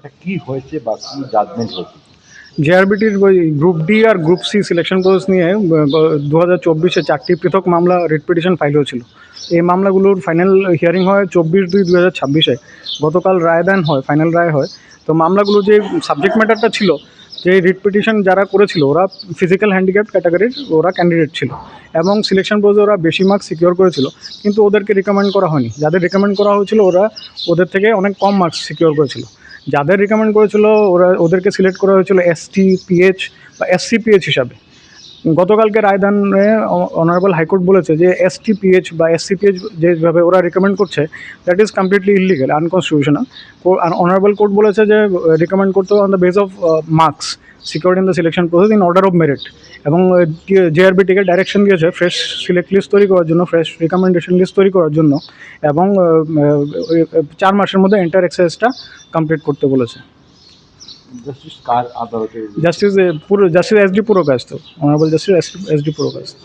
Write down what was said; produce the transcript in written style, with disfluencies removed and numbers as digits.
এটা কি হয়েছে বা কি জাজমেন্ট হয়েছে? জেআরবিটির ওই গ্রুপ ডি আর গ্রুপ সি সিলেকশন প্রসেস নিয়ে 2024-এ 4টি পৃথক মামলা রিট পিটিশন ফাইল হয়েছিল। এই মামলাগুলোর ফাইনাল হিয়ারিং হয় 24/2/2026-এ। গতকাল রায়দান হয়, ফাইনাল রায় হয়। তো মামলাগুলোর যে সাবজেক্ট ম্যাটারটা ছিল, যে রিট পিটিশন যারা করেছিল ওরা ফিজিক্যাল হ্যান্ডিক্যাপ ক্যাটাগরির ওরা ক্যান্ডিডেট ছিল এবং সিলেকশন প্রসেসে ওরা বেশি মার্কস সিকিওর করেছিল, কিন্তু ওদেরকে রিকমেন্ড করা হয়নি। যাদের রিকমেন্ড করা হয়েছিল ওরা ওদের থেকে অনেক কম মার্কস সিকিওর করেছিল। যাদের রিকমেন্ড করেছিল ওদেরকে সিলেক্ট করা হয়েছিল এসটি পিএইচ বা এসসি পিএইচ হিসাবে। গতকালকে রায়দানে অনারেবল হাইকোর্ট বলেছে যে এসটি পিএইচ বা এসসি পিএইচ যেভাবে ওরা রিকমেন্ড করছে that is completely illegal, unconstitutional. Honourable court বলেছে যে রিকমেন্ড করতে হবে on the base of marks secured in the selection process in order of merit. এবং জেআরবিটিকে ডাইরেকশন দিয়েছে ফ্রেশ সিলেক্ট লিস্ট তৈরি করার জন্য, ফ্রেশ রিকমেন্ডেশন লিস্ট তৈরি করার জন্য, এবং 4 মাসের মধ্যে এন্টার এক্সারসাইজটা কমপ্লিট করতে বলেছে। জাস্টিস কার আদালতে? Justice S D Purkayastha, honourable justice S D Purkayastha.